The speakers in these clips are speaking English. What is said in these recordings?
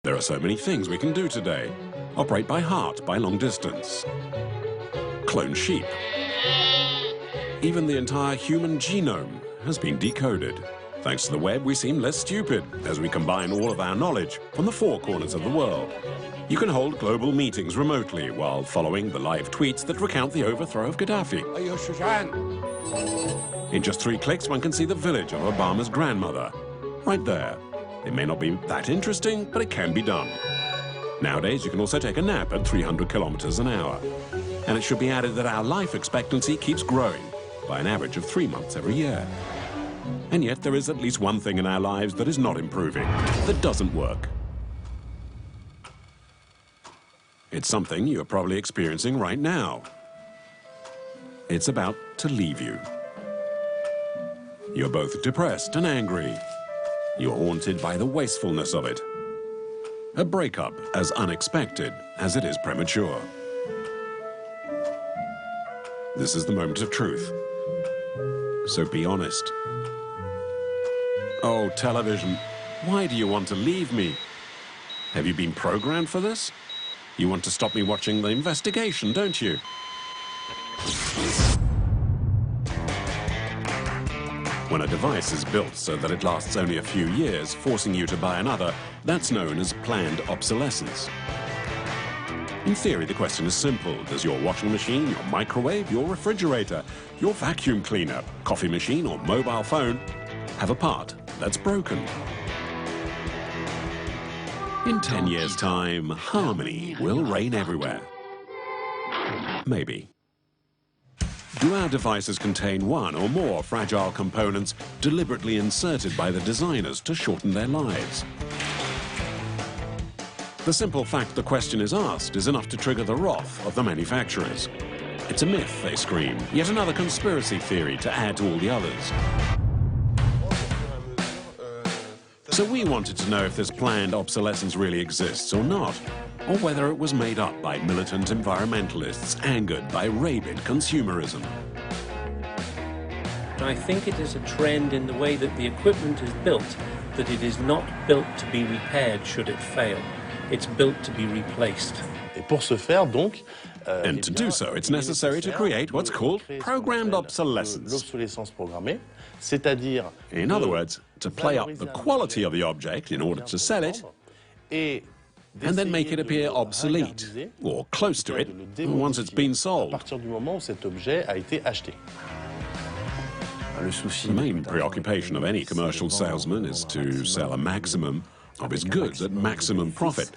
There are so many things we can do today. Operate by heart, by long distance. Clone sheep. Even the entire human genome has been decoded. Thanks to the web, we seem less stupid as we combine all of our knowledge from the four corners of the world. You can hold global meetings remotely while following the live tweets that recount the overthrow of Gaddafi. In just 3 clicks, one can see the village of Obama's grandmother. Right there. It may not be that interesting, but it can be done. Nowadays, you can also take a nap at 300 kilometers an hour. And it should be added that our life expectancy keeps growing by an average of 3 months every year. And yet there is at least one thing in our lives that is not improving, that doesn't work. It's something you're probably experiencing right now. It's about to leave you. You're both depressed and angry. You're haunted by the wastefulness of it. A breakup as unexpected as it is premature. This is the moment of truth. So be honest. Oh, television, why do you want to leave me? Have you been programmed for this? You want to stop me watching the investigation, don't you? When a device is built so that it lasts only a few years, forcing you to buy another, that's known as planned obsolescence. In theory, the question is simple. Does your washing machine, your microwave, your refrigerator, your vacuum cleaner, coffee machine or mobile phone have a part that's broken? In 10 years' time, harmony will reign everywhere. Maybe. Do our devices contain one or more fragile components deliberately inserted by the designers to shorten their lives? The simple fact the question is asked is enough to trigger the wrath of the manufacturers. It's a myth, they scream, yet another conspiracy theory to add to all the others. So we wanted to know if this planned obsolescence really exists or not, or whether it was made up by militant environmentalists angered by rabid consumerism. I think it is a trend in the way that the equipment is built, that it is not built to be repaired should it fail. It's built to be replaced. And to do so, it's necessary to create what's called programmed obsolescence. In other words, to play up the quality of the object in order to sell it, and then make it appear obsolete, or close to it, once it's been sold. The main preoccupation of any commercial salesman is to sell a maximum of his goods at maximum profit.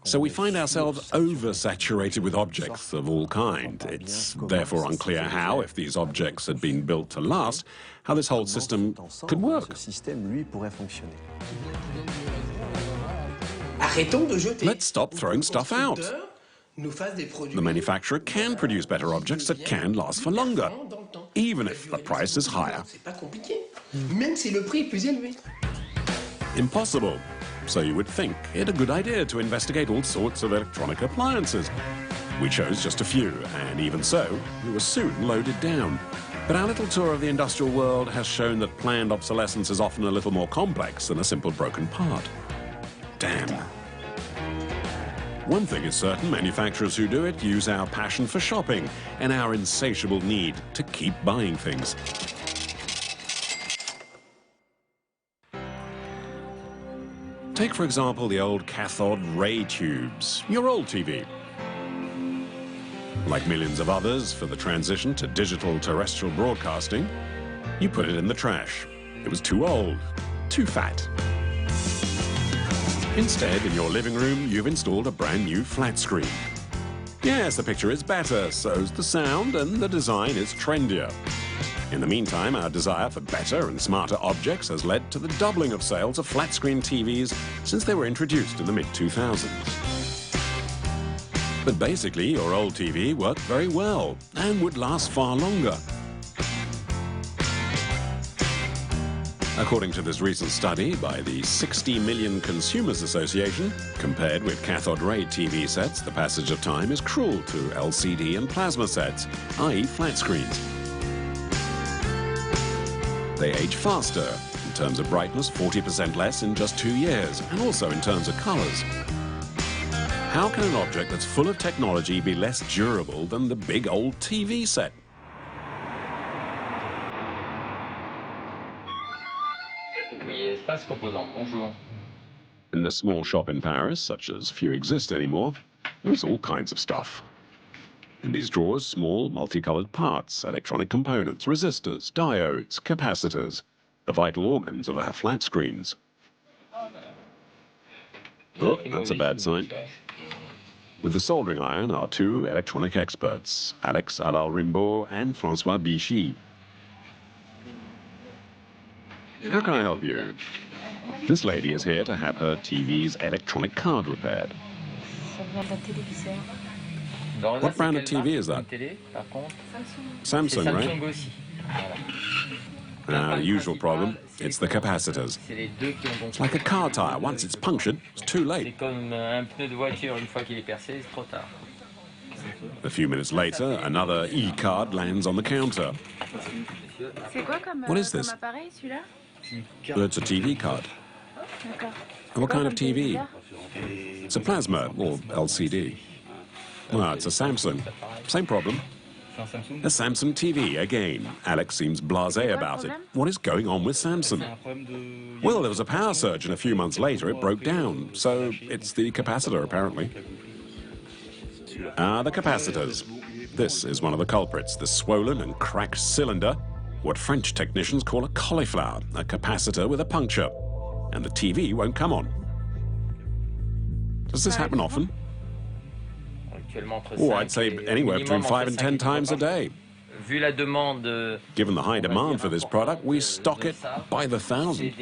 So we find ourselves oversaturated with objects of all kinds. It's therefore unclear how, if these objects had been built to last, how this whole system could work. Let's stop throwing stuff out. The manufacturer can produce better objects that can last for longer, even if the price is higher. Impossible. So you would think it a good idea to investigate all sorts of electronic appliances. We chose just a few, and even so, we were soon loaded down. But our little tour of the industrial world has shown that planned obsolescence is often a little more complex than a simple broken part. Damn. One thing is certain, manufacturers who do it use our passion for shopping and our insatiable need to keep buying things. Take, for example, the old cathode ray tubes, your old TV. Like millions of others, for the transition to digital terrestrial broadcasting, you put it in the trash. It was too old, too fat. Instead, in your living room, you've installed a brand new flat screen. Yes, the picture is better, so's the sound, and the design is trendier. In the meantime, our desire for better and smarter objects has led to the doubling of sales of flat-screen TVs since they were introduced in the mid-2000s. But basically, your old TV worked very well and would last far longer. According to this recent study by the 60 Million Consumers Association, compared with cathode ray TV sets, the passage of time is cruel to LCD and plasma sets, i.e. flat screens. They age faster and terms of brightness, 40% less in just 2 years, and also in terms of colors. How can an object that's full of technology be less durable than the big old TV set? In the small shop in Paris, such as few exist anymore, there's all kinds of stuff. In these drawers, small, multicolored parts, electronic components, resistors, diodes, capacitors, the vital organs of our flat screens. Oh, that's a bad sign. With the soldering iron are two electronic experts, Alex Rimbaud and François Bichy. How can I help you? This lady is here to have her TV's electronic card repaired. What brand of TV is that? Samsung, right? The usual problem, it's the capacitors. It's like a car tire. Once it's punctured, it's too late. A few minutes later, another E-card lands on the counter. What is this? It's a TV card. What kind of TV? It's a plasma or LCD. Well, it's a Samsung. Same problem. A Samsung TV again. Alex seems blasé about it. What is going on with Samsung? Well, there was a power surge and a few months later it broke down. So it's the capacitor, apparently. The capacitors. This is one of the culprits, the swollen and cracked cylinder, what French technicians call a cauliflower, a capacitor with a puncture. And the TV won't come on. Does this happen often? Oh, I'd say anywhere between 5 and 10 times a day. Given the high demand for this product, we stock it by the thousand.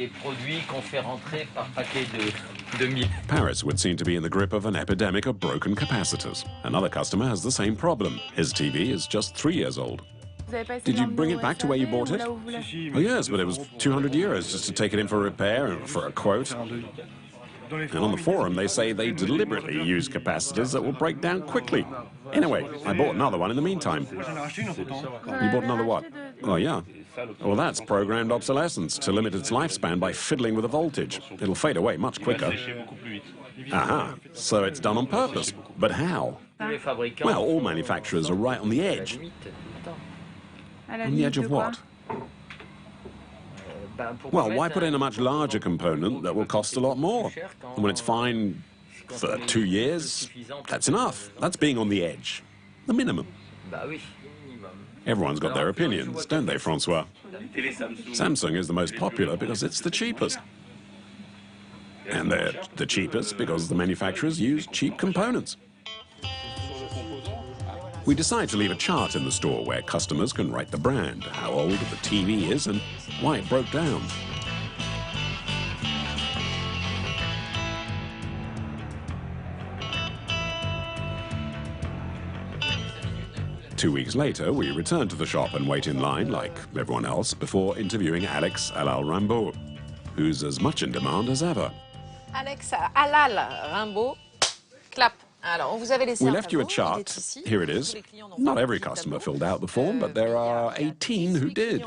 Paris would seem to be in the grip of an epidemic of broken capacitors. Another customer has the same problem. His TV is just 3 years old. Did you bring it back to where you bought it? Oh, yes, but it was 200 euros just to take it in for repair and for a quote. And on the forum, they say they deliberately use capacitors that will break down quickly. Anyway, I bought another one in the meantime. You bought another what? Oh, yeah. Well, that's programmed obsolescence, to limit its lifespan by fiddling with the voltage. It'll fade away much quicker. Aha, so it's done on purpose. But how? Well, all manufacturers are right on the edge. On the edge of what? Well, why put in a much larger component that will cost a lot more? And when it's fine for 2 years, that's enough. That's being on the edge. The minimum. Everyone's got their opinions, don't they, Francois? Samsung is the most popular because it's the cheapest. And they're the cheapest because the manufacturers use cheap components. We decide to leave a chart in the store where customers can write the brand, how old the TV is, and why it broke down. Two weeks later, we return to the shop and wait in line, like everyone else, before interviewing Alex Rimbaud, who's as much in demand as ever. Alex Rimbaud, clap. We left you a chart. Here it is. Not every customer filled out the form, but there are 18 who did.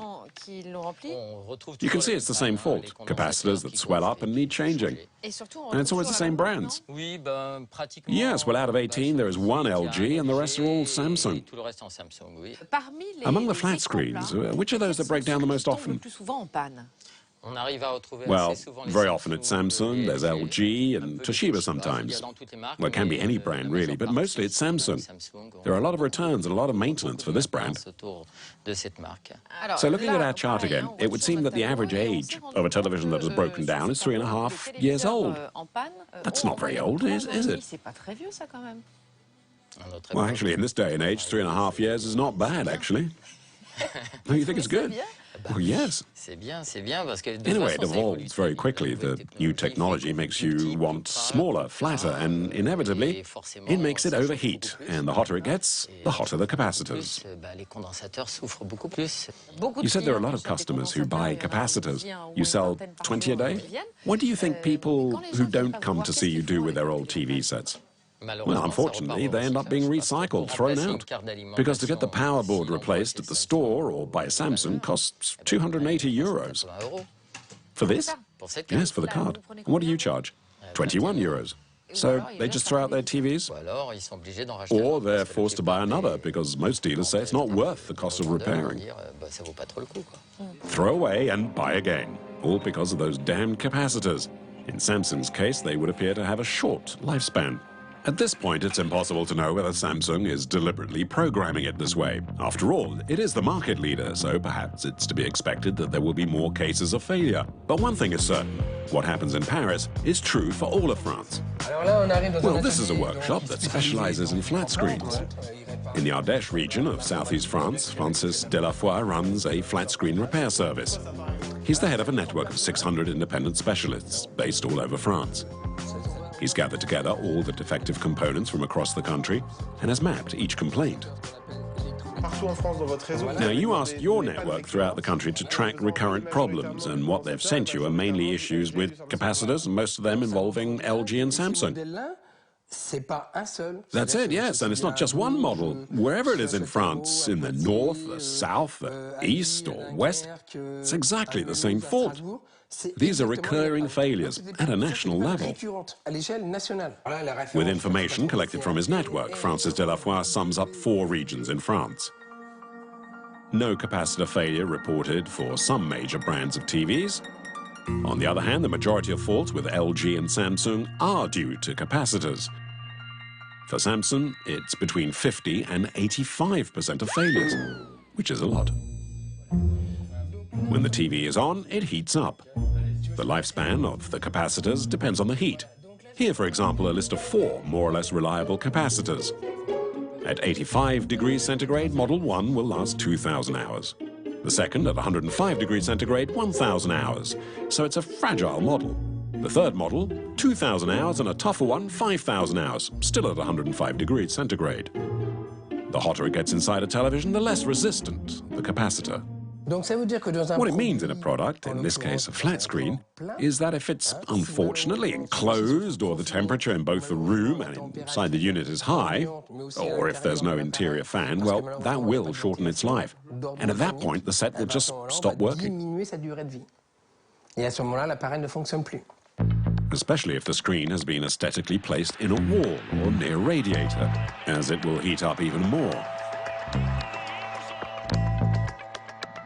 You can see it's the same fault. Capacitors that swell up and need changing. And it's always the same brands. Yes, well, out of 18, there is one LG and the rest are all Samsung. Among the flat screens, which are those that break down the most often? Well, very often it's Samsung, there's LG and Toshiba sometimes. Well, it can be any brand really, but mostly it's Samsung. There are a lot of returns and a lot of maintenance for this brand. So looking at our chart again, it would seem that the average age of a television that has broken down is 3.5 years old. That's not very old, is it? Well, actually, in this day and age, 3.5 years is not bad, actually. No, you think it's good? Well, yes. Anyway, it evolves very quickly. The new technology makes you want smaller, flatter, and inevitably, it makes it overheat. And the hotter it gets, the hotter the capacitors. You said there are a lot of customers who buy capacitors. You sell 20 a day? What do you think people who don't come to see you do with their old TV sets? Well, unfortunately, they end up being recycled, thrown out. Because to get the power board replaced at the store or by Samsung costs 280 euros. For this? Yes, for the card. And what do you charge? 21 euros. So they just throw out their TVs? Or they're forced to buy another because most dealers say it's not worth the cost of repairing. Throw away and buy again, all because of those damned capacitors. In Samsung's case, they would appear to have a short lifespan. At this point, it's impossible to know whether Samsung is deliberately programming it this way. After all, it is the market leader, so perhaps it's to be expected that there will be more cases of failure. But one thing is certain. What happens in Paris is true for all of France. Well, this is a workshop that specializes in flat screens. In the Ardèche region of southeast France, Francis Delafoy runs a flat screen repair service. He's the head of a network of 600 independent specialists based all over France. He's gathered together all the defective components from across the country and has mapped each complaint. Now, you asked your network throughout the country to track recurrent problems, and what they've sent you are mainly issues with capacitors, and most of them involving LG and Samsung. That's it, yes, and it's not just one model. Wherever it is in France, in the north, the south, the east or west, it's exactly the same fault. These are recurring failures at a national level. With information collected from his network, Francis Delafoy sums up 4 regions in France. No capacitor failure reported for some major brands of TVs. On the other hand, the majority of faults with LG and Samsung are due to capacitors. For Samsung, it's between 50 and 85% of failures, which is a lot. When the TV is on, it heats up. The lifespan of the capacitors depends on the heat. Here, for example, a list of 4 more or less reliable capacitors. At 85 degrees centigrade, Model 1 will last 2,000 hours. The second, at 105 degrees centigrade, 1,000 hours. So it's a fragile model. The third model, 2,000 hours, and a tougher one, 5,000 hours, still at 105 degrees centigrade. The hotter it gets inside a television, the less resistant the capacitor. What it means in a product, in this case a flat screen, is that if it's unfortunately enclosed or the temperature in both the room and inside the unit is high, or if there's no interior fan, well, that will shorten its life. And at that point, the set will just stop working. Especially if the screen has been aesthetically placed in a wall or near a radiator, as it will heat up even more.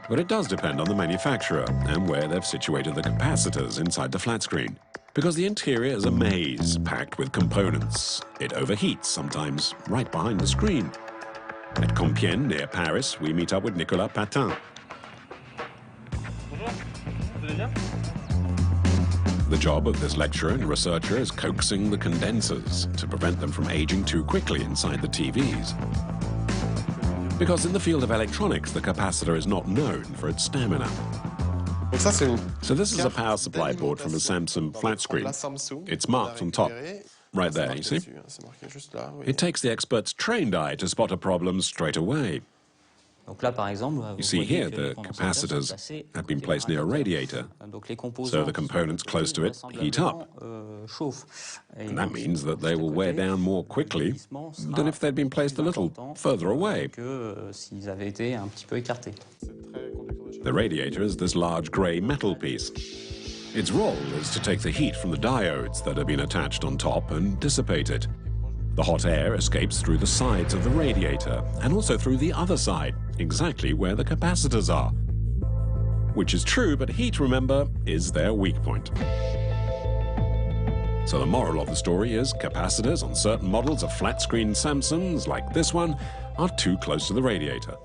But it does depend on the manufacturer and where they've situated the capacitors inside the flat screen. Because the interior is a maze packed with components. It overheats, sometimes right behind the screen. At Compiègne, near Paris, we meet up with Nicolas Patin. The job of this lecturer and researcher is coaxing the condensers to prevent them from aging too quickly inside the TVs. Because in the field of electronics, the capacitor is not known for its stamina. So this is a power supply board from a Samsung flat screen. It's marked on top, right there, you see? It takes the expert's trained eye to spot a problem straight away. You see here, the capacitors have been placed near a radiator, so the components close to it heat up. And that means that they will wear down more quickly than if they'd been placed a little further away. The radiator is this large grey metal piece. Its role is to take the heat from the diodes that have been attached on top and dissipate it. The hot air escapes through the sides of the radiator and also through the other side, exactly where the capacitors are. Which is true, but heat, remember, is their weak point. So the moral of the story is capacitors on certain models of flat-screen Samsungs, like this one, are too close to the radiator.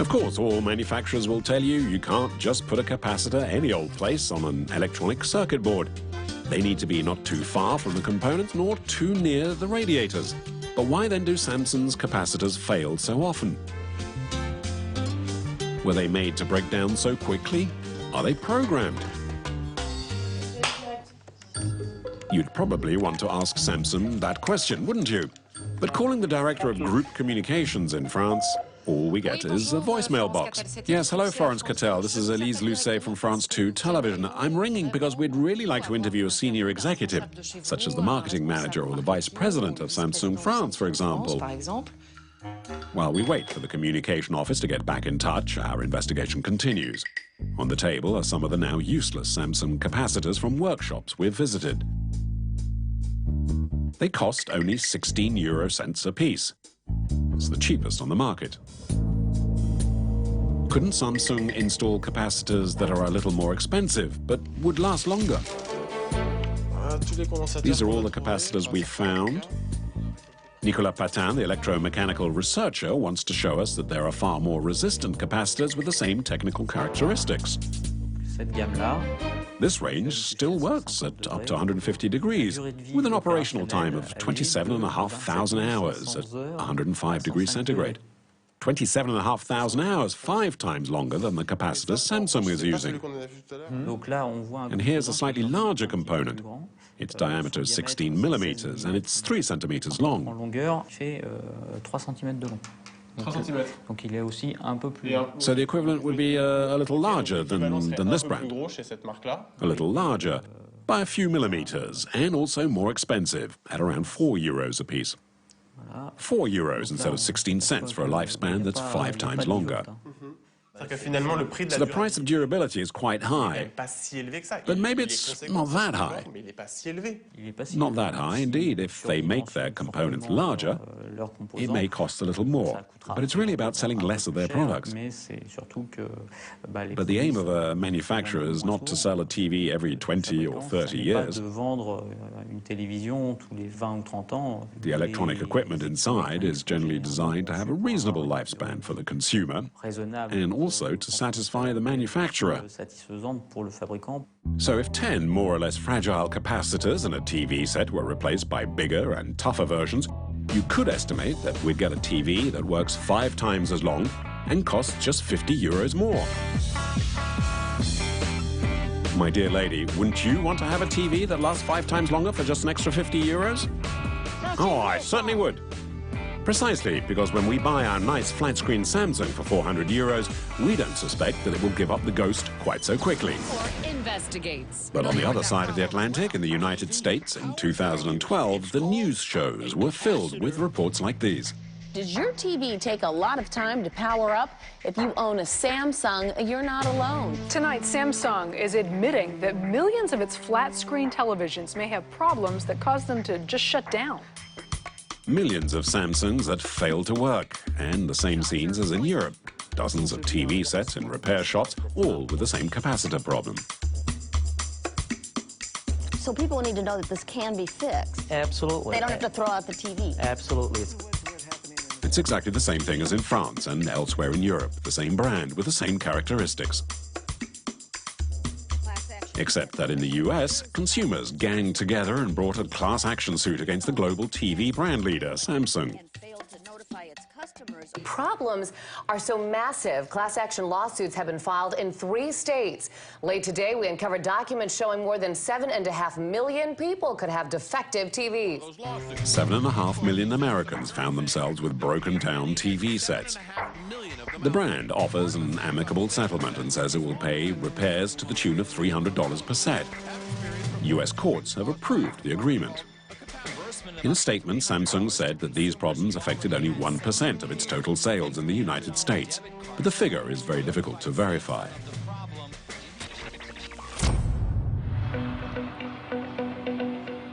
Of course, all manufacturers will tell you you can't just put a capacitor any old place on an electronic circuit board. They need to be not too far from the components nor too near the radiators. But why then do Samsung's capacitors fail so often? Were they made to break down so quickly? Are they programmed? You'd probably want to ask Samsung that question, wouldn't you? But calling the director of group communications in France, all we get is a voicemail box. Yes, hello, Florence Cattel. This is Elise Lucet from France 2 Television. I'm ringing because we'd really like to interview a senior executive, such as the marketing manager or the vice president of Samsung France, for example. While we wait for the communication office to get back in touch, our investigation continues. On the table are some of the now useless Samsung capacitors from workshops we've visited. They cost only 16 euro cents a piece. It's the cheapest on the market. Couldn't Samsung install capacitors that are a little more expensive, but would last longer? These are all the capacitors we've found. Nicolas Patin, the electromechanical researcher, wants to show us that there are far more resistant capacitors with the same technical characteristics. This range still works at up to 150 degrees, with an operational time of 27,500 hours at 105 degrees centigrade. 27,500 hours, 5 times longer than the capacitors Samsung is using. And here's a slightly larger component. Its diameter is 16 millimeters, and it's 3 centimeters long. So the equivalent would be a little larger than this brand. A little larger, by a few millimeters, and also more expensive, at around 4 euros a piece. 4 euros instead of 16 cents for a lifespan that's 5 times longer. So the price of durability is quite high, but maybe it's not that high. Not that high, indeed. If they make their components larger, it may cost a little more. But it's really about selling less of their products. But the aim of a manufacturer is not to sell a TV every 20 or 30 years. The electronic equipment inside is generally designed to have a reasonable lifespan for the consumer, and also to satisfy the manufacturer. So if 10 more or less fragile capacitors in a TV set were replaced by bigger and tougher versions, you could estimate that we'd get a TV that works 5 times as long and costs just 50 euros more. My dear lady, wouldn't you want to have a TV that lasts 5 times longer for just an extra 50 euros? Oh, I certainly would. Precisely, because when we buy our nice flat-screen Samsung for 400 euros, we don't suspect that it will give up the ghost quite so quickly. But on the other side of the Atlantic, in the United States, in 2012, the news shows were filled with reports like these. Does your TV take a lot of time to power up? If you own a Samsung, you're not alone. Tonight, Samsung is admitting that millions of its flat-screen televisions may have problems that cause them to just shut down. Millions of Samsungs that fail to work, and the same scenes as in Europe. Dozens of TV sets in repair shops, all with the same capacitor problem. So people need to know that this can be fixed. Absolutely. They don't have to throw out the TV. Absolutely. It's exactly the same thing as in France and elsewhere in Europe, the same brand with the same characteristics. Except that in the US, consumers ganged together and brought a class action suit against the global TV brand leader, Samsung. Problems are so massive, class action lawsuits have been filed in 3 states. Late today, we uncovered documents showing more than 7.5 million people could have defective TVs. 7.5 million Americans found themselves with broken-down TV sets. The brand offers an amicable settlement and says it will pay repairs to the tune of $300 per set. US courts have approved the agreement. In a statement, Samsung said that these problems affected only 1% of its total sales in the United States, but the figure is very difficult to verify.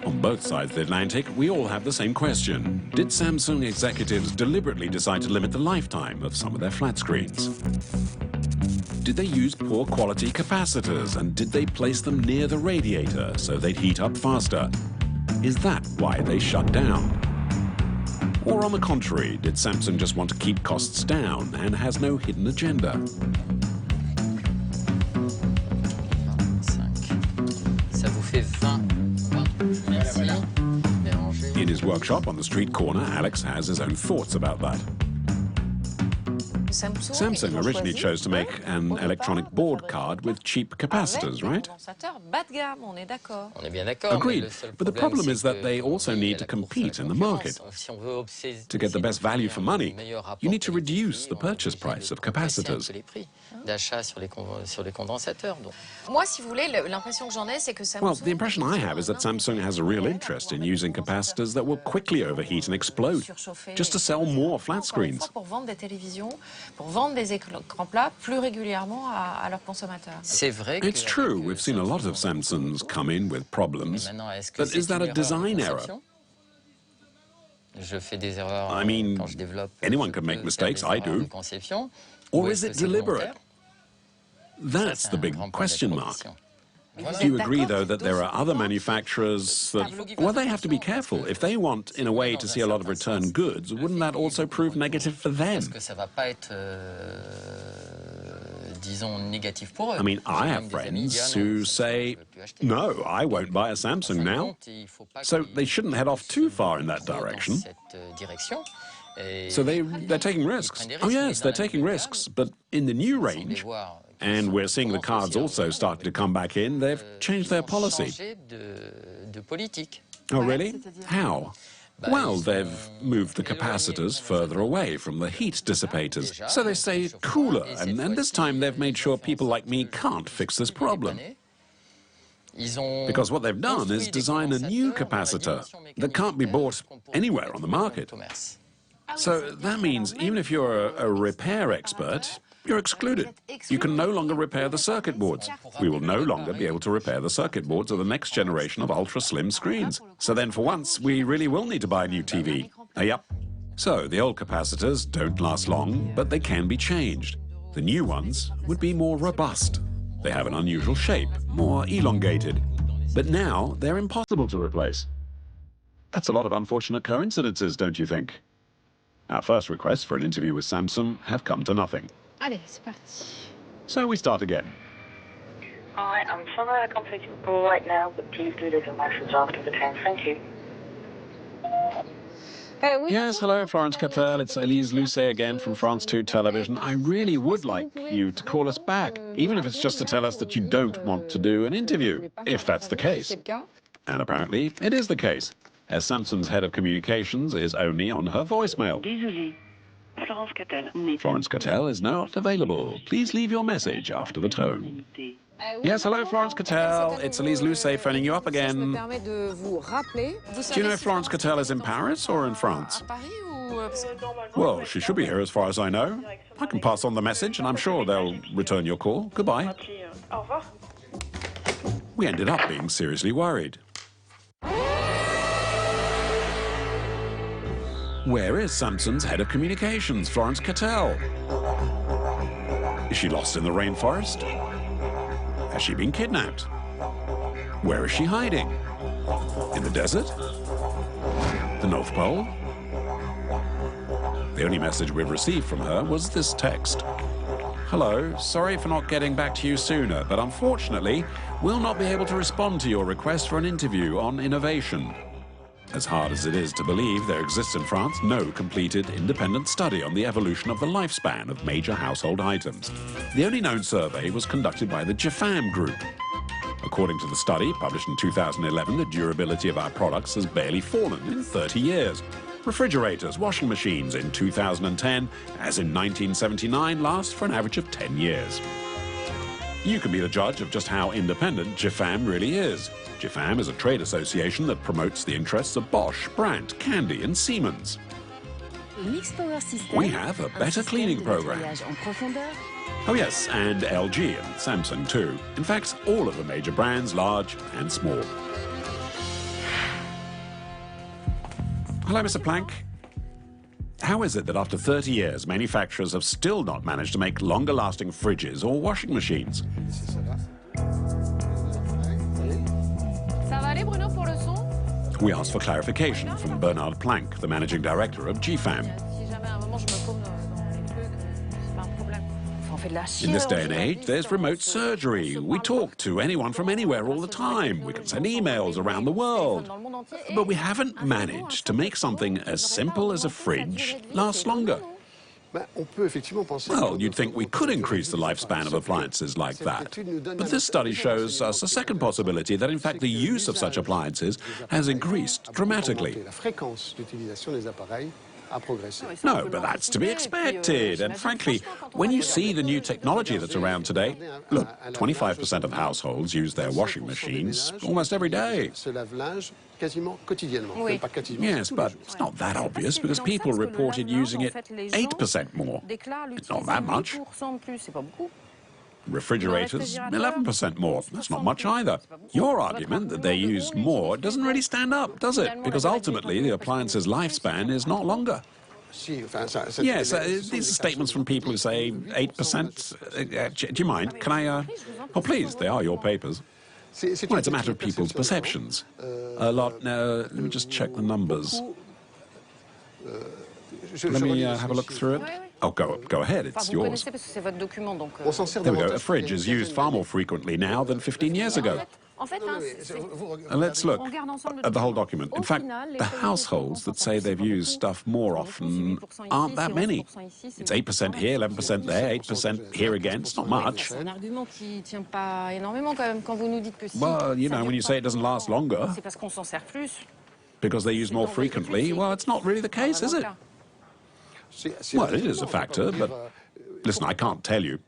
On both sides of the Atlantic, we all have the same question. Did Samsung executives deliberately decide to limit the lifetime of some of their flat screens? Did they use poor quality capacitors, and did they place them near the radiator so they'd heat up faster? Is that why they shut down? Or on the contrary, did Samsung just want to keep costs down and has no hidden agenda? Ça vous fait 20. Merci. In his workshop on the street corner, Alex has his own thoughts about that. Samsung originally chose to make an electronic board card with cheap capacitors, right? On est bien d'accord. Agreed. But the problem is that they also need to compete in the market. To get the best value for money, you need to reduce the purchase price of capacitors. Well, the impression I have is that Samsung has a real interest in using capacitors that will quickly overheat and explode, just to sell more flat screens. It's true, we've seen a lot of Samsungs come in with problems, but is that a design error? I mean, anyone can make mistakes, I do. Or is it deliberate? That's the big question mark. Do you agree, though, that there are other manufacturers that, well, they have to be careful. If they want, in a way, to see a lot of returned goods, wouldn't that also prove negative for them? I mean, I have friends who say, no, I won't buy a Samsung now. So they shouldn't head off too far in that direction. So they're taking risks. Oh, yes, they're taking risks. But in the new range, and we're seeing the cards also starting to come back in, they've changed their policy. Oh, really? How? Well, they've moved the capacitors further away from the heat dissipators, so they stay cooler, and this time they've made sure people like me can't fix this problem. Because what they've done is design a new capacitor that can't be bought anywhere on the market. So that means even if you're a repair expert, you're excluded. You can no longer repair the circuit boards. We will no longer be able to repair the circuit boards of the next generation of ultra-slim screens. So then for once, we really will need to buy a new TV. Yep. So the old capacitors don't last long, but they can be changed. The new ones would be more robust. They have an unusual shape, more elongated. But now they're impossible to replace. That's a lot of unfortunate coincidences, don't you think? Our first requests for an interview with Samsung have come to nothing. Allez, c'est parti. So we start again. Hi, I'm sorry I can't take your call right now, but please do leave a message after the tone. Thank you. Yes, hello, Florence Capel. It's Elise Lucet again from France 2 Television. I really would like you to call us back, even if it's just to tell us that you don't want to do an interview, if that's the case. And apparently, it is the case, as Samsung's head of communications is only on her voicemail. Désolé. Florence Cattell is not available. Please leave your message after the tone. Yes, hello, Florence Cattell. It's Elise Lucet phoning you up again. Do you know if Florence Cattell is in Paris or in France? Well, she should be here as far as I know. I can pass on the message and I'm sure they'll return your call. Goodbye. We ended up being seriously worried. Where is Samsung's head of communications, Florence Cattell? Is she lost in the rainforest? Has she been kidnapped? Where is she hiding? In the desert? The North Pole? The only message we've received from her was this text. Hello, sorry for not getting back to you sooner, but unfortunately, we'll not be able to respond to your request for an interview on innovation. As hard as it is to believe, there exists in France no completed independent study on the evolution of the lifespan of major household items. The only known survey was conducted by the GFAM Group. According to the study, published in 2011, the durability of our products has barely fallen in 30 years. Refrigerators, washing machines in 2010, as in 1979, last for an average of 10 years. You can be the judge of just how independent GFAM really is. GFAM is a trade association that promotes the interests of Bosch, Brandt, Candy and Siemens. We have a better cleaning program. Oh yes, and LG and Samsung too. In fact, all of the major brands, large and small. Hello, Mr. Planck. How is it that after 30 years, manufacturers have still not managed to make longer-lasting fridges or washing machines? We asked for clarification from Bernard Planck, the managing director of GFAM. In this day and age, there's remote surgery. We talk to anyone from anywhere all the time. We can send emails around the world. But we haven't managed to make something as simple as a fridge last longer. Well, you'd think we could increase the lifespan of appliances like that. But this study shows us a second possibility, that in fact the use of such appliances has increased dramatically. No, but that's to be expected. And frankly, when you see the new technology that's around today, look, 25% of households use their washing machines almost every day. Yes, but it's not that obvious because people reported using it 8% more. It's not that much. Refrigerators, 11% more. That's not much either. Your argument that they use more doesn't really stand up, does it? Because ultimately the appliance's lifespan is not longer. Yes, these are statements from people who say 8%. Do you mind? Can I... Oh, please, they are your papers. Well, it's a matter of people's perceptions. A lot... No, let me just check the numbers. Let me have a look through it. Oh, go ahead, it's yours. There we go. A fridge is used far more frequently now than 15 years ago. Let's look at the whole document. In fact, the households that say they've used stuff more often aren't that many. It's 8% here, 11% there, 8% here again. It's not much. Well, you know, when you say it doesn't last longer because they use more frequently, well, it's not really the case, is it? Well, it is a factor, but listen, I can't tell you,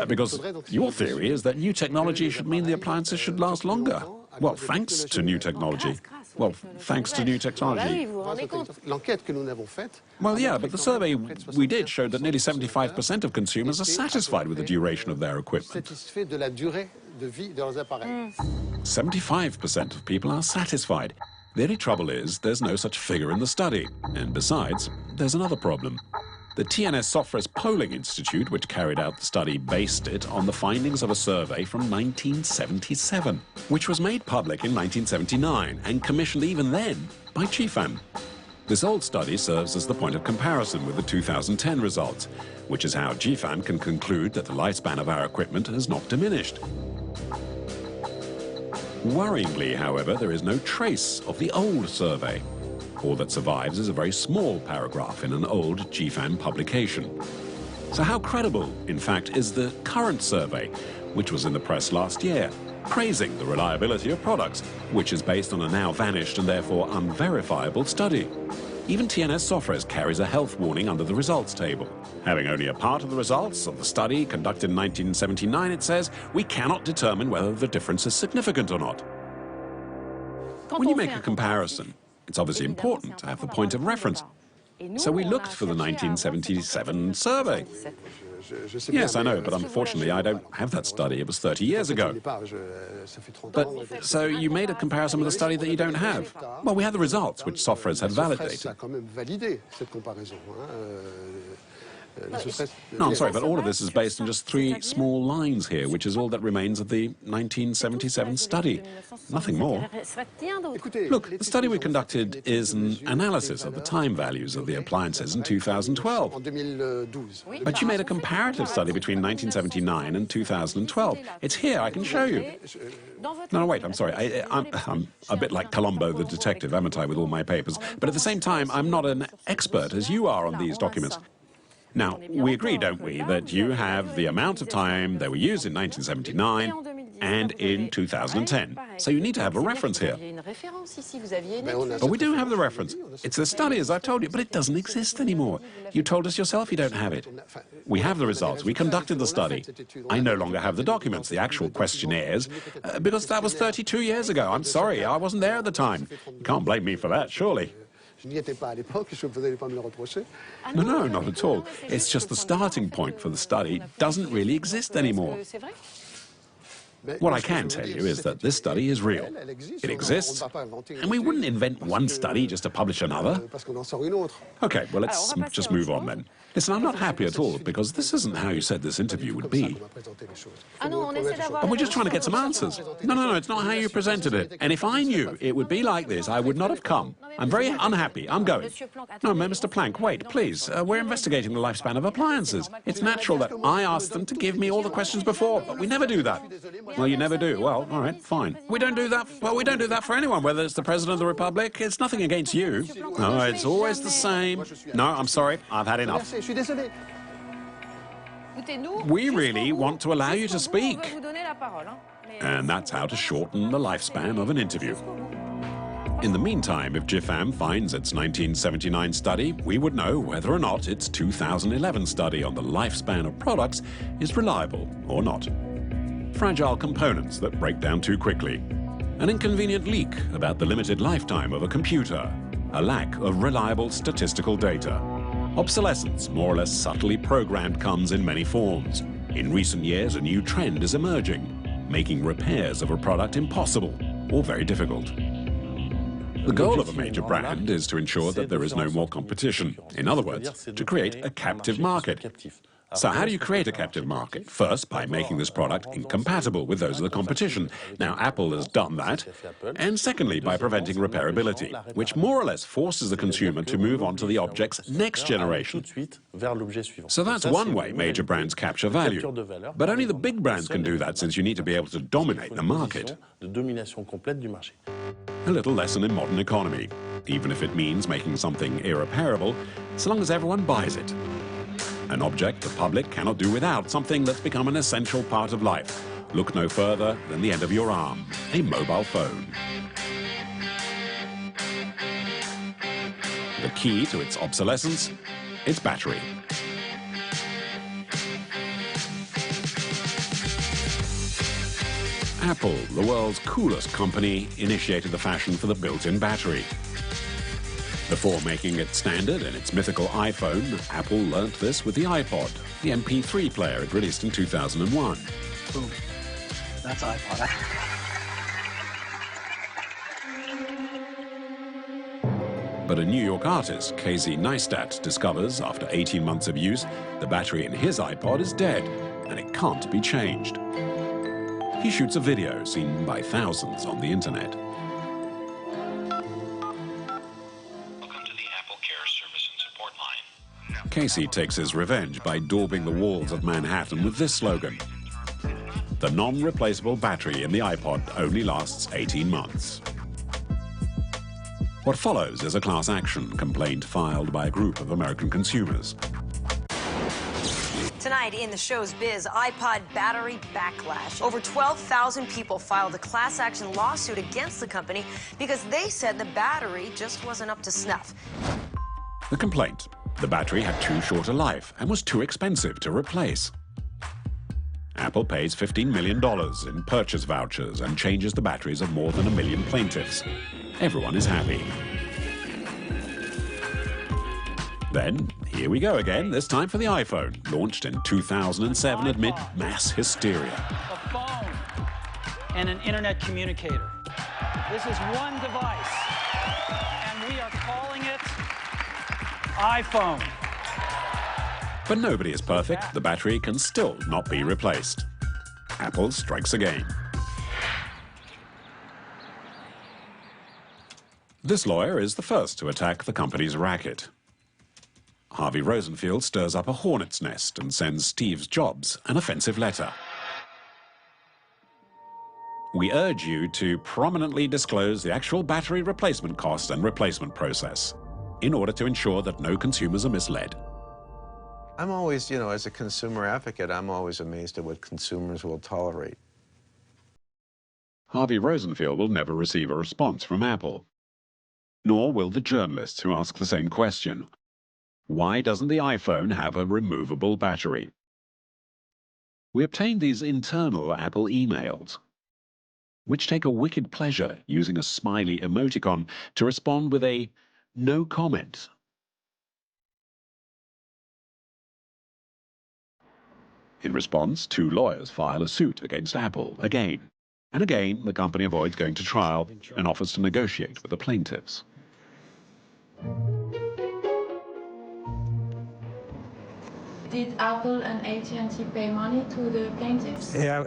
because your theory is that new technology should mean the appliances should last longer. Well, thanks to new technology. Well, thanks to new technology. Well, yeah, but the survey we did showed that nearly 75% of consumers are satisfied with the duration of their equipment. 75% of people are satisfied. The only trouble is there's no such figure in the study. And besides, there's another problem. The TNS Software's Polling Institute, which carried out the study, based it on the findings of a survey from 1977, which was made public in 1979 and commissioned even then by GFAN. This old study serves as the point of comparison with the 2010 results, which is how GFAN can conclude that the lifespan of our equipment has not diminished. Worryingly, however, there is no trace of the old survey. All that survives is a very small paragraph in an old GFAN publication. So how credible, in fact, is the current survey, which was in the press last year, praising the reliability of products, which is based on a now vanished and therefore unverifiable study? Even TNS Software carries a health warning under the results table. Having only a part of the results of the study conducted in 1979, it says, we cannot determine whether the difference is significant or not. When you make a comparison, it's obviously important to have the point of reference. So we looked for the 1977 survey. Yes, I know, but unfortunately I don't have that study. It was 30 years ago. But, so you made a comparison with a study that you don't have. Well, we had the results, which Softwares had validated. No, I'm sorry, but all of this is based on just 3 small lines here, which is all that remains of the 1977 study. Nothing more. Look, the study we conducted is an analysis of the time values of the appliances in 2012. But you made a comparative study between 1979 and 2012. It's here, I can show you. No, wait, I'm sorry. I'm a bit like Columbo the detective, haven't I, with all my papers. But at the same time, I'm not an expert as you are on these documents. Now, we agree, don't we, that you have the amount of time they were used in 1979 and in 2010. So you need to have a reference here. But we do have the reference. It's the study, as I've told you, but it doesn't exist anymore. You told us yourself you don't have it. We have the results. We conducted the study. I no longer have the documents, the actual questionnaires, because that was 32 years ago. I'm sorry, I wasn't there at the time. You can't blame me for that, surely. No, not at all. It's just the starting point for the study doesn't really exist anymore. What I can tell you is that this study is real. It exists, and we wouldn't invent one study just to publish another. Okay, well, let's just move on then. Listen, I'm not happy at all, because this isn't how you said this interview would be. But we're just trying to get some answers. No, it's not how you presented it. And if I knew it would be like this, I would not have come. I'm very unhappy. I'm going. No, Mr. Planck, wait, please. We're investigating the lifespan of appliances. It's natural that I ask them to give me all the questions before, but we never do that. Well, you never do. Well, all right, fine. We don't do that. Well, we don't do that for anyone, whether it's the President of the Republic. It's nothing against you. No, it's always the same. No, I'm sorry. I've had enough. We really want to allow you to speak. And that's how to shorten the lifespan of an interview. In the meantime, if GIFAM finds its 1979 study, we would know whether or not its 2011 study on the lifespan of products is reliable or not. Fragile components that break down too quickly, an inconvenient leak about the limited lifetime of a computer, a lack of reliable statistical data. Obsolescence, more or less subtly programmed, comes in many forms. In recent years, a new trend is emerging, making repairs of a product impossible or very difficult. The goal of a major brand is to ensure that there is no more competition. In other words, to create a captive market. So how do you create a captive market? First, by making this product incompatible with those of the competition. Now, Apple has done that. And secondly, by preventing repairability, which more or less forces the consumer to move on to the object's next generation. So that's one way major brands capture value. But only the big brands can do that, since you need to be able to dominate the market. A little lesson in modern economy, even if it means making something irreparable, so long as everyone buys it. An object the public cannot do without, something that's become an essential part of life. Look no further than the end of your arm, a mobile phone. The key to its obsolescence, its battery. Apple, the world's coolest company, initiated the fashion for the built-in battery. Before making it standard in its mythical iPhone, Apple learnt this with the iPod, the MP3 player it released in 2001. Boom. That's iPod. But a New York artist, Casey Neistat, discovers, after 18 months of use, the battery in his iPod is dead, and it can't be changed. He shoots a video seen by thousands on the internet. Casey takes his revenge by daubing the walls of Manhattan with this slogan: "The non-replaceable battery in the iPod only lasts 18 months." What follows is a class action complaint filed by a group of American consumers. Tonight in the show's biz, iPod battery backlash. Over 12,000 people filed a class action lawsuit against the company because they said the battery just wasn't up to snuff. The complaint: the battery had too short a life and was too expensive to replace. Apple pays $15 million in purchase vouchers and changes the batteries of more than 1 million plaintiffs. Everyone is happy. Then, here we go again, this time for the iPhone, launched in 2007 amid mass hysteria. A phone and an internet communicator. This is one device, and we are calling it iPhone. But nobody is perfect. The battery can still not be replaced. Apple strikes again. This lawyer is the first to attack the company's racket. Harvey Rosenfield stirs up a hornet's nest and sends Steve Jobs an offensive letter. We urge you to prominently disclose the actual battery replacement cost and replacement process in order to ensure that no consumers are misled. I'm always, as a consumer advocate, I'm always amazed at what consumers will tolerate. Harvey Rosenfield will never receive a response from Apple. Nor will the journalists who ask the same question. Why doesn't the iPhone have a removable battery? We obtained these internal Apple emails, which take a wicked pleasure using a smiley emoticon to respond with a no comment. In response, 2 lawyers file a suit against Apple again. And again, the company avoids going to trial and offers to negotiate with the plaintiffs. Did Apple and AT&T pay money to the plaintiffs? Yeah,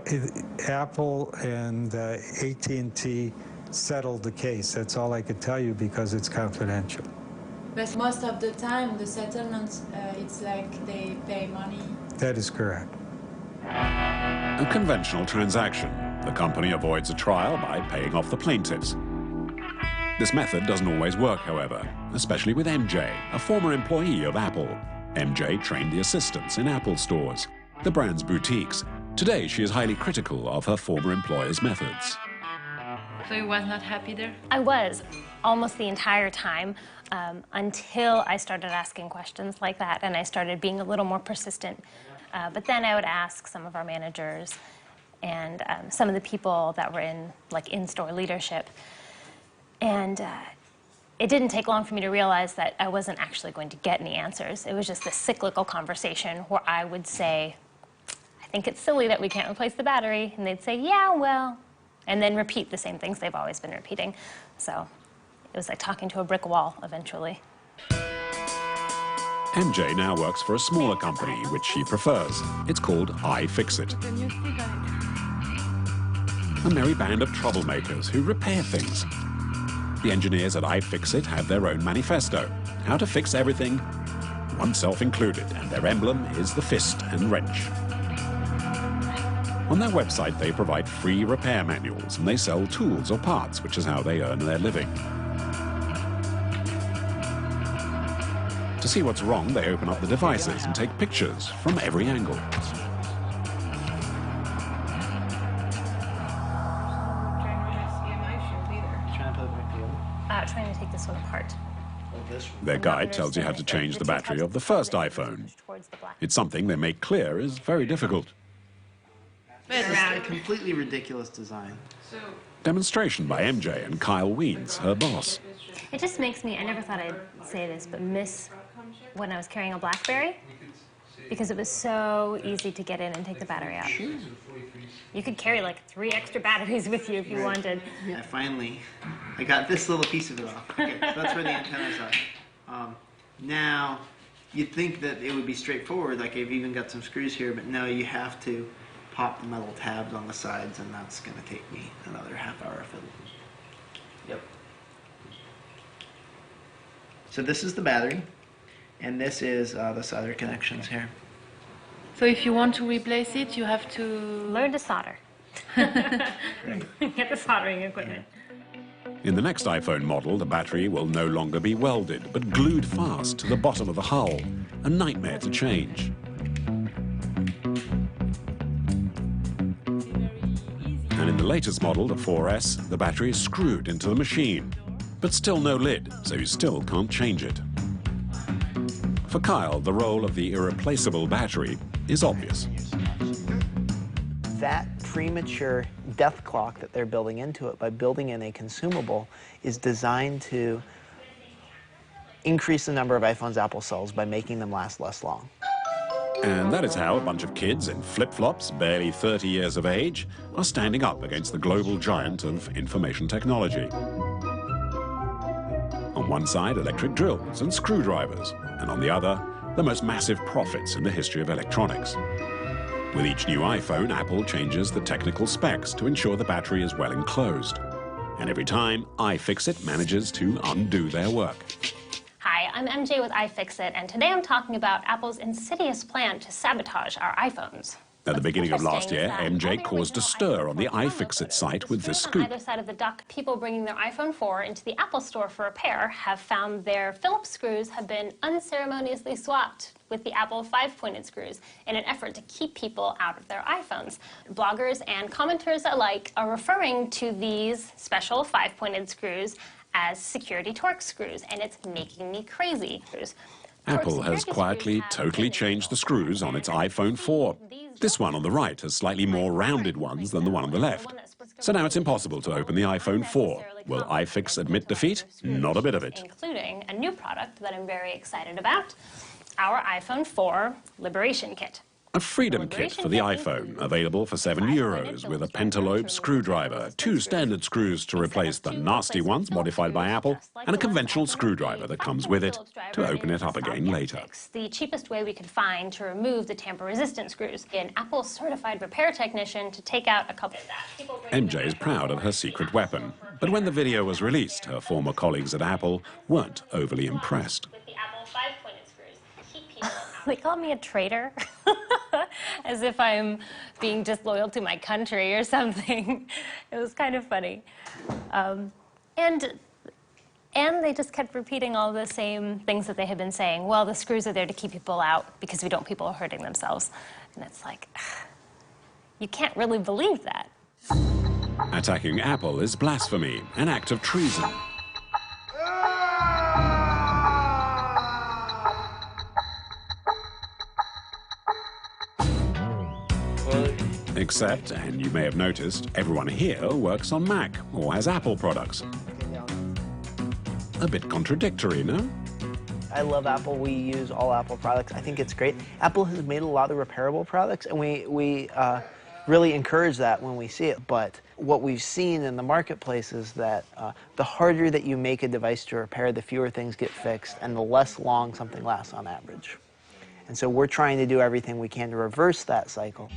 Apple and AT&T settled the case. That's all I could tell you because it's confidential. But most of the time, the settlements, it's like they pay money. That is correct. A conventional transaction. The company avoids a trial by paying off the plaintiffs. This method doesn't always work, however, especially with MJ, a former employee of Apple. MJ trained the assistants in Apple stores, the brand's boutiques. Today, she is highly critical of her former employer's methods. So you was not happy there? I was, almost the entire time, until I started asking questions like that, and I started being a little more persistent. But then I would ask some of our managers and some of the people that were in, like, in-store leadership. And it didn't take long for me to realize that I wasn't actually going to get any answers. It was just this cyclical conversation where I would say, I think it's silly that we can't replace the battery. And they'd say, yeah, well, and then repeat the same things they've always been repeating. So it was like talking to a brick wall eventually. MJ now works for a smaller company, which she prefers. It's called iFixit. A merry band of troublemakers who repair things. The engineers at iFixit have their own manifesto, how to fix everything, oneself included, and their emblem is the fist and wrench. On their website, they provide free repair manuals, and they sell tools or parts, which is how they earn their living. To see what's wrong, they open up the devices and take pictures from every angle. Trying to take this one apart. Their guide tells you how to change the battery of the first iPhone. It's something they make clear is very difficult. It's a completely ridiculous design. Demonstration by MJ and Kyle Wiens, her boss. It just makes me, I never thought I'd say this, but miss when I was carrying a BlackBerry, because it was so easy to get in and take the battery out. You could carry like 3 extra batteries with you if you wanted. Yeah, finally. I got this little piece of it off. Okay, so that's where the antennas are. Now, you'd think that it would be straightforward, like I've even got some screws here, but no, you have to pop the metal tabs on the sides, and that's going to take me another half-hour fiddle. Yep. So this is the battery, and this is the solder connections here. So if you want to replace it, you have to learn to solder. Get the soldering equipment. In the next iPhone model, the battery will no longer be welded, but glued fast to the bottom of the hull. A nightmare to change. And in the latest model, the 4S, the battery is screwed into the machine, but still no lid, so you still can't change it. For Kyle, the role of the irreplaceable battery is obvious. That premature death clock that they're building into it by building in a consumable is designed to increase the number of iPhones Apple sells by making them last less long. And that is how a bunch of kids in flip-flops, barely 30 years of age, are standing up against the global giant of information technology. On one side, electric drills and screwdrivers, and on the other, the most massive profits in the history of electronics. With each new iPhone, Apple changes the technical specs to ensure the battery is well enclosed. And every time, iFixit manages to undo their work. Hi, I'm MJ with iFixit, and today I'm talking about Apple's insidious plan to sabotage our iPhones. At the beginning of last year, MJ caused a stir on the iFixit site with this scoop. On either side of the dock, people bringing their iPhone 4 into the Apple store for repair have found their Phillips screws have been unceremoniously swapped with the Apple 5-pointed screws in an effort to keep people out of their iPhones. Bloggers and commenters alike are referring to these special 5-pointed screws as security torque screws, and it's making me crazy. Apple has quietly totally changed the screws on its iPhone 4. This one on the right has slightly more rounded ones than the one on the left. So now it's impossible to open the iPhone 4. Will iFix admit defeat? Not a bit of it. Including a new product that I'm very excited about, our iPhone 4 Liberation Kit. A freedom kit for the iPhone, available for €7 with a pentalobe screwdriver, 2 standard screws to replace the nasty ones modified by Apple, and a conventional screwdriver that comes with it to open it up again later. The cheapest way we could find to remove the tamper-resistant screws. An Apple certified repair technician to take out a couple. MJ is proud of her secret weapon, but when the video was released, her former colleagues at Apple weren't overly impressed. They called me a traitor. as if I'm being disloyal to my country or something. It was kind of funny. And they just kept repeating all the same things that they had been saying. Well, the screws are there to keep people out because we don't want people hurting themselves. And it's like, you can't really believe that. Attacking Apple is blasphemy, an act of treason. Except, and you may have noticed, everyone here works on Mac or has Apple products. A bit contradictory, no? I love Apple. We use all Apple products. I think it's great. Apple has made a lot of repairable products, and we really encourage that when we see it. But what we've seen in the marketplace is that the harder that you make a device to repair, the fewer things get fixed, and the less long something lasts on average. And so we're trying to do everything we can to reverse that cycle.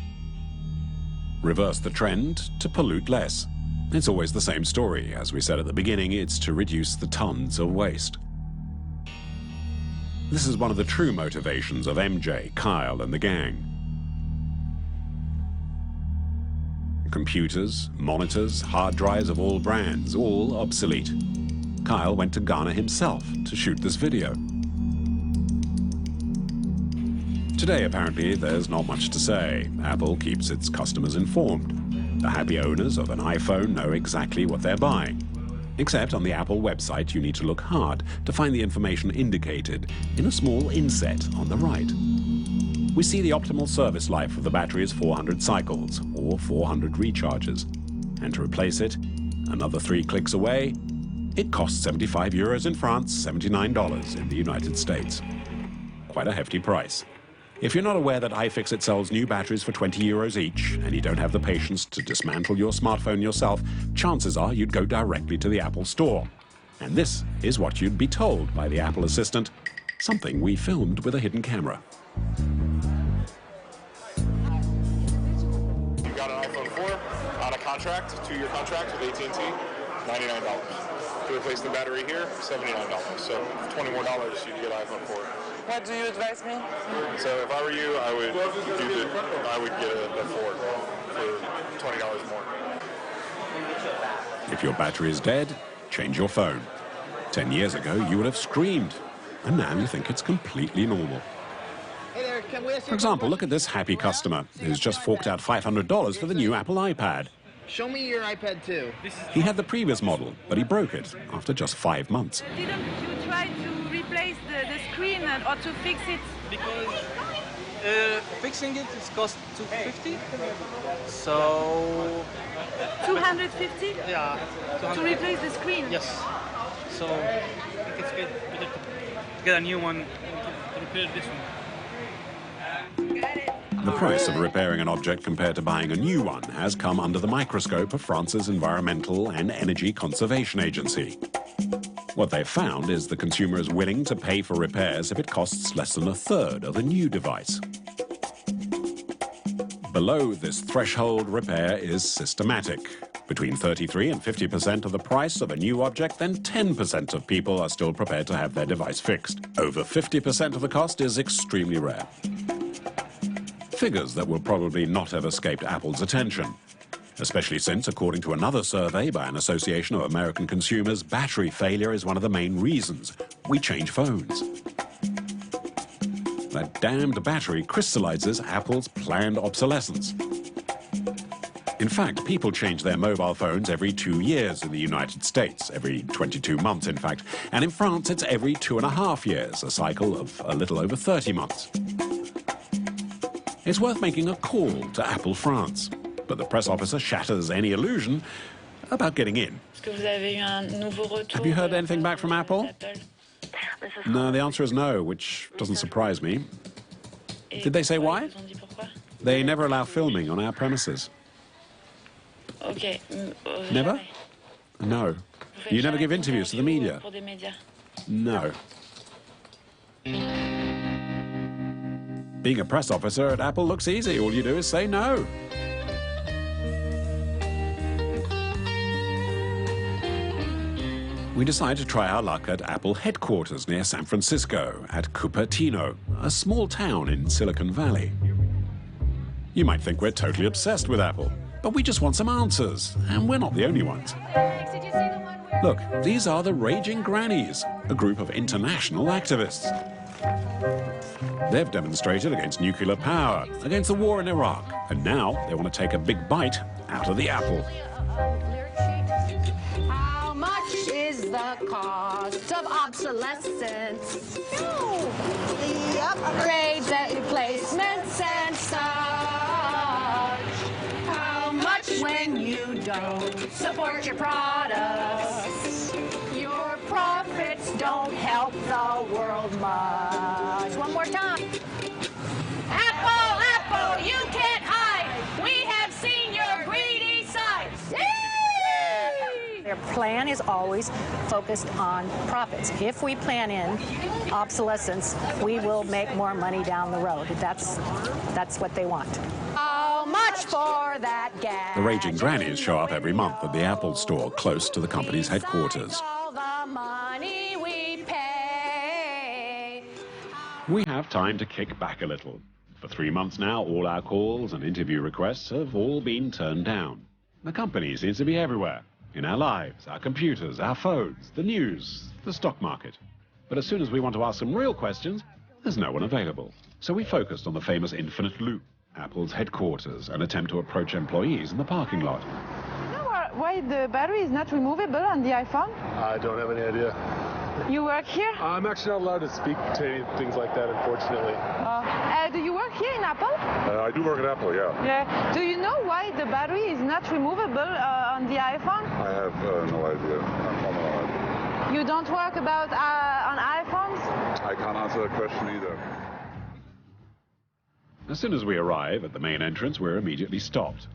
Reverse the trend to pollute less. It's always the same story. As we said at the beginning, it's to reduce the tons of waste. This is one of the true motivations of MJ, Kyle, and the gang. Computers, monitors, hard drives of all brands, all obsolete. Kyle went to Ghana himself to shoot this video. Today, apparently, there's not much to say. Apple keeps its customers informed. The happy owners of an iPhone know exactly what they're buying. Except on the Apple website, you need to look hard to find the information indicated in a small inset on the right. We see the optimal service life of the battery is 400 cycles, or 400 recharges. And to replace it, another 3 clicks away, it costs 75 euros in France, $79 in the United States. Quite a hefty price. If you're not aware that iFixit sells new batteries for 20 euros each, and you don't have the patience to dismantle your smartphone yourself, chances are you'd go directly to the Apple Store. And this is what you'd be told by the Apple Assistant, something we filmed with a hidden camera. You got an iPhone 4 on a contract, 2-year contract with AT&T, $99. To replace the battery here, $79. So $20 more you can get an iPhone 4. What do you advise me? So if I were you, I would get a 4 for $20 more. If your battery is dead, change your phone. 10 years ago, you would have screamed, and now you think it's completely normal. Hey there, can we ask you For example, look at this happy customer who's just forked out $500 for the new Apple iPad. Show me your iPad 2. He had the previous model, but he broke it after just 5 months. Didn't you try to replace the screen or to fix it? Because fixing it costs $250. So 250? Yeah. 250. To replace the screen? Yes. So I think it's good to get a new one to repair this one. The price of repairing an object compared to buying a new one has come under the microscope of France's Environmental and Energy Conservation Agency. What they've found is the consumer is willing to pay for repairs if it costs less than a third of a new device. Below this threshold, repair is systematic. Between 33 and 50% of the price of a new object, then 10% of people are still prepared to have their device fixed. Over 50% of the cost is extremely rare. Figures that will probably not have escaped Apple's attention, especially since, according to another survey by an association of American consumers, battery failure is one of the main reasons we change phones. That damned battery crystallizes Apple's planned obsolescence. In fact, people change their mobile phones every 2 years in the United States, every 22 months in fact, and in France it's every 2.5 years, a cycle of a little over 30 months. It's worth making a call to Apple France, but the press officer shatters any illusion about getting in. Have you heard anything back from Apple? No, the answer is no, which doesn't surprise me. Did they say why? They never allow filming on our premises. Never? No. You never give interviews to the media? No. Being a press officer at Apple looks easy. All you do is say no. We decide to try our luck at Apple headquarters near San Francisco, at Cupertino, a small town in Silicon Valley. You might think we're totally obsessed with Apple, but we just want some answers, and we're not the only ones. Look, these are the Raging Grannies, a group of international activists. They've demonstrated against nuclear power, against the war in Iraq, and now they want to take a big bite out of the apple. How much is the cost of obsolescence? The upgrades and replacements and such. How much when you don't support your products? Your profits don't help the world much. One more time. Apple, Apple, you can't hide. We have seen your greedy side. Their plan is always focused on profits. If we plan in obsolescence, we will make more money down the road. That's what they want. How much for that gas? The Raging Grannies show up every month at the Apple store close to the company's headquarters. All the money we pay. We have time to kick back a little. For 3 months now, all our calls and interview requests have all been turned down. The company seems to be everywhere. In our lives, our computers, our phones, the news, the stock market. But as soon as we want to ask some real questions, there's no one available. So we focused on the famous infinite loop, Apple's headquarters, and attempt to approach employees in the parking lot. You know why the battery is not removable on the iPhone? I don't have any idea. You work here? I'm actually not allowed to speak to things like that, unfortunately. Do you work here in Apple? I do work at Apple, yeah. Yeah. Do you know why the battery is not removable on the iPhone? I have no idea. I'm no idea. You don't work about on iPhones? I can't answer that question either. As soon as we arrive at the main entrance, we're immediately stopped.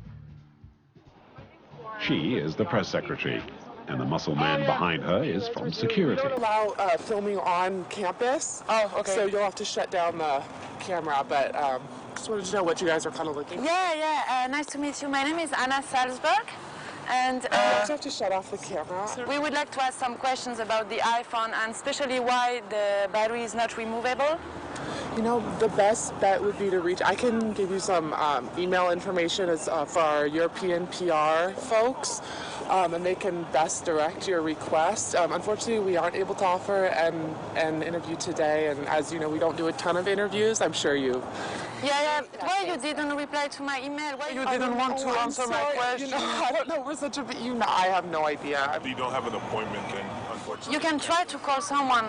She is the press secretary, and the muscle man behind her is from security. We don't allow filming on campus. Oh, okay. So you'll have to shut down the camera, but just wanted to know what you guys are kind of looking for. Yeah. Nice to meet you. My name is Anna Salzberg. And you also have to shut off the camera. We would like to ask some questions about the iPhone and especially why the battery is not removable. You know, the best bet would be to reach. I can give you some email information as, for our European PR folks, and they can best direct your request. Unfortunately, we aren't able to offer an interview today, and as you know, we don't do a ton of interviews. I'm sure you. Yeah. Why you didn't reply to my email? Why you didn't want to answer my question? You know, I don't know. We're such a. I have no idea. You don't have an appointment, then unfortunately. You can try to call someone.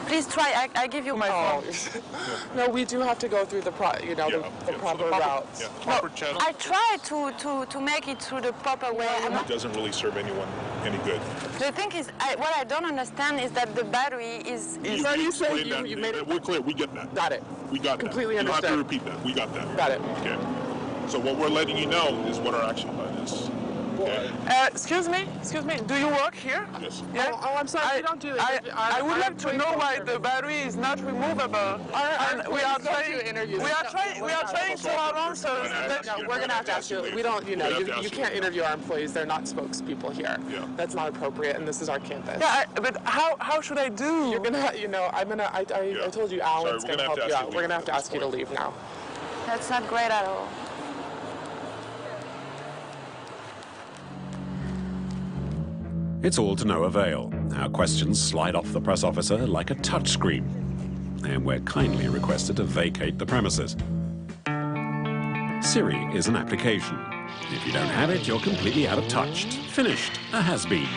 Please try. I give you my phone. No, we do have to go through the proper route. Yeah, proper channel. I try to make it through the proper way. It doesn't really serve anyone any good. The thing is, what I don't understand is that the battery is. You made it. We're clear. We get that. Got it. We got that. Completely understand. You don't have to repeat that. We got that. Got it. Okay. So what we're letting you know is what our action plan is. Okay. Excuse me. Do you work here? Yes. Yeah. Oh, I'm sorry. We don't do it. I would like to know why the battery is not removable. And we are trying to have answers. No, we're gonna have to ask you. We don't. You know, you can't interview our employees. They're not spokespeople here. Yeah. That's not appropriate, and this is our campus. Yeah, but how should I do? You're gonna. You know, I told you Alan's gonna help you out. We're gonna have to ask you to leave now. That's not great at all. It's all to no avail. Our questions slide off the press officer like a touchscreen, and we're kindly requested to vacate the premises. Siri is an application. If you don't have it, you're completely out of touch. Finished. A has-been.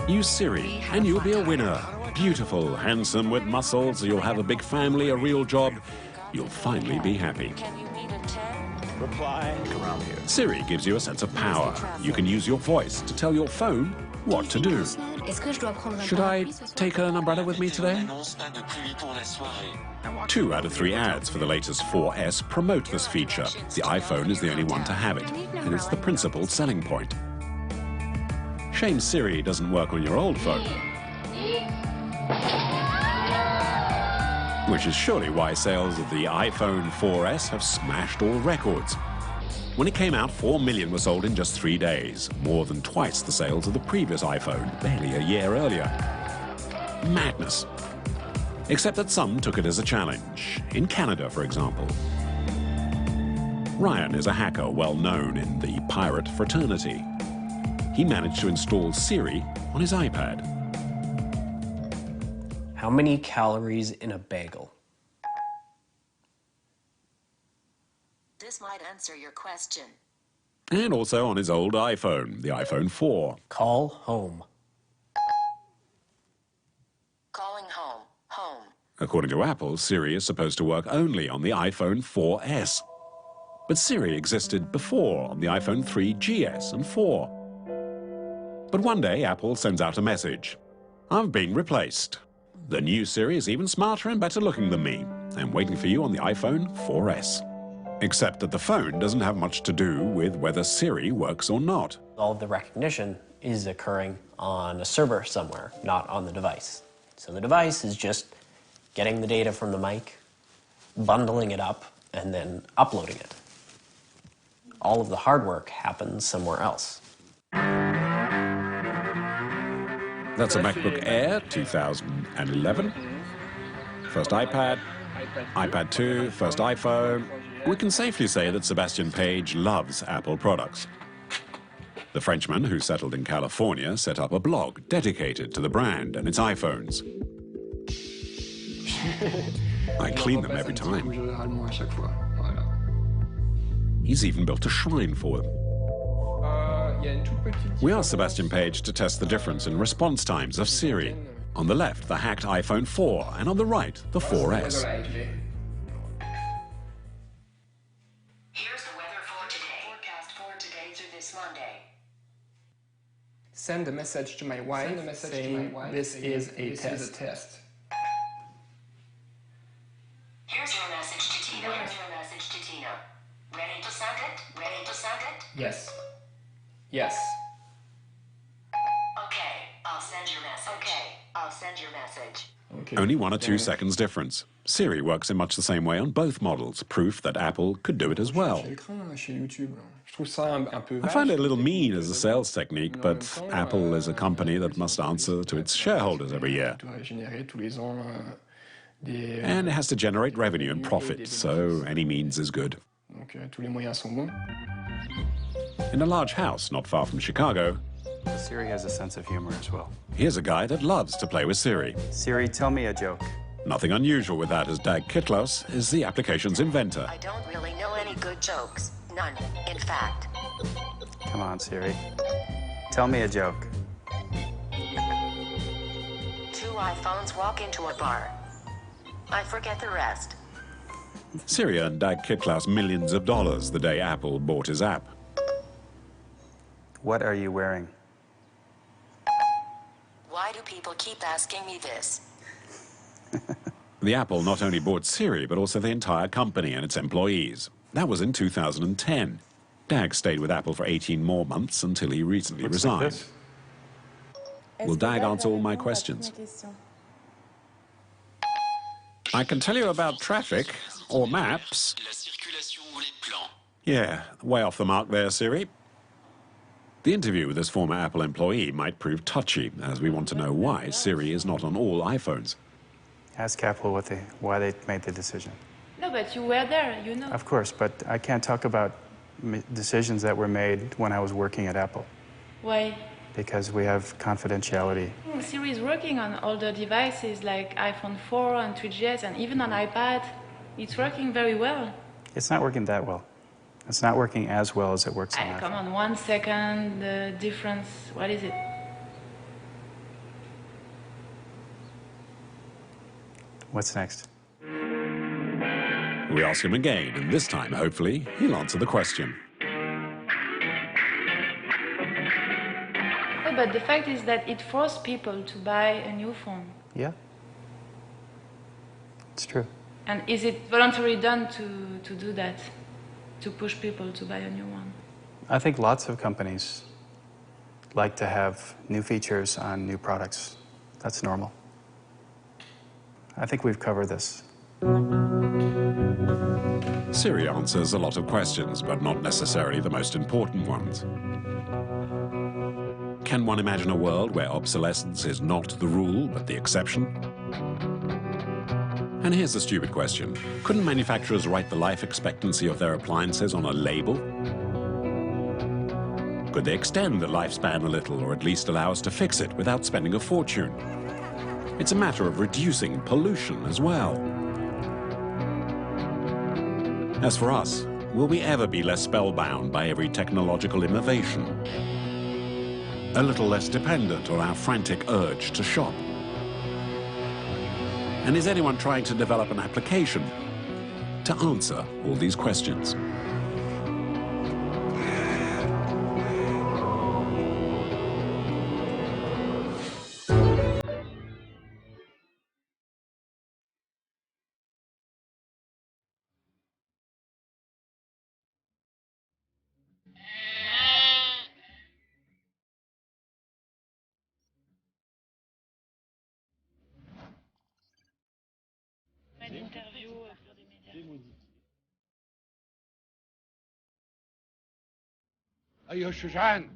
Use Siri, and you'll be a winner. Beautiful, handsome, with muscles. You'll have a big family, a real job. You'll finally be happy. Reply. Around here. Siri gives you a sense of power. You can use your voice to tell your phone what to do. Should I take an umbrella with me today? 2 out of 3 ads for the latest 4S promote this feature. The iPhone is the only one to have it, and it's the principal selling point. Shame Siri doesn't work on your old phone. Which is surely why sales of the iPhone 4S have smashed all records. When it came out, 4 million were sold in just 3 days, more than twice the sales of the previous iPhone, barely a year earlier. Madness. Except that some took it as a challenge. In Canada, for example. Ryan is a hacker well known in the pirate fraternity. He managed to install Siri on his iPad. How many calories in a bagel? This might answer your question. And also on his old iPhone, the iPhone 4. Call home. Calling home. Home. According to Apple, Siri is supposed to work only on the iPhone 4S. But Siri existed before on the iPhone 3GS and 4. But one day, Apple sends out a message. I've been replaced. The new Siri is even smarter and better looking than me. I'm waiting for you on the iPhone 4S. Except that the phone doesn't have much to do with whether Siri works or not. All of the recognition is occurring on a server somewhere, not on the device. So the device is just getting the data from the mic, bundling it up, and then uploading it. All of the hard work happens somewhere else. That's a MacBook Air 2011. First iPad, iPad 2, first iPhone. We can safely say that Sebastien Page loves Apple products. The Frenchman who settled in California set up a blog dedicated to the brand and its iPhones. I clean them every time. He's even built a shrine for them. We asked Sebastien Page to test the difference in response times of Siri. On the left, the hacked iPhone 4, and on the right, the 4S. Here's the weather for today. Forecast for today through this Monday. Send a message to my wife saying this is a test. Here's your message to Tina. Here's your message to Tina. Ready to send it? Ready to send it? Yes. Yes. Okay, I'll send your message. Okay, I'll send your message. Only 1 or 2 seconds difference. Siri works in much the same way on both models, proof that Apple could do it as well. I find it a little mean as a sales technique, but Apple is a company that must answer to its shareholders every year. And it has to generate revenue and profit, so any means is good. In a large house not far from Chicago, Siri has a sense of humor as well. here's a guy that loves to play with Siri. Siri, tell me a joke. Nothing unusual with that, as Dag Kitlos is the application's inventor. I don't really know any good jokes. None, in fact. Come on, Siri. Tell me a joke. 2 iPhones walk into a bar. I forget the rest. Siri earned Dag Kitlos millions of dollars the day Apple bought his app. What are you wearing? Why do people keep asking me this? The Apple not only bought Siri, but also the entire company and its employees. That was in 2010. Dag stayed with Apple for 18 more months until he recently resigned. Will Dag answer all my questions? I can tell you about traffic, or maps. Yeah, way off the mark there, Siri. The interview with this former Apple employee might prove touchy, as we want to know why Siri is not on all iPhones. Ask Apple why they made the decision. No, but you were there, you know. Of course, but I can't talk about decisions that were made when I was working at Apple. Why? Because we have confidentiality. Siri is working on older devices like iPhone 4 and 3GS and even on iPad. It's working very well. It's not working that well. It's not working as well as it works on iPhone. Come on, 1 second, the difference, what is it? What's next? We ask him again, and this time, hopefully, he'll answer the question. No, but the fact is that it forced people to buy a new phone. Yeah. It's true. And is it voluntarily done to do that? To push people to buy a new one? I think lots of companies like to have new features on new products. That's normal. I think we've covered this. Siri answers a lot of questions, but not necessarily the most important ones. Can one imagine a world where obsolescence is not the rule, but the exception? And here's a stupid question. Couldn't manufacturers write the life expectancy of their appliances on a label? Could they extend the lifespan a little, or at least allow us to fix it without spending a fortune? It's a matter of reducing pollution as well. As for us, will we ever be less spellbound by every technological innovation? A little less dependent on our frantic urge to shop? And is anyone trying to develop an application to answer all these questions? أيها الشجعان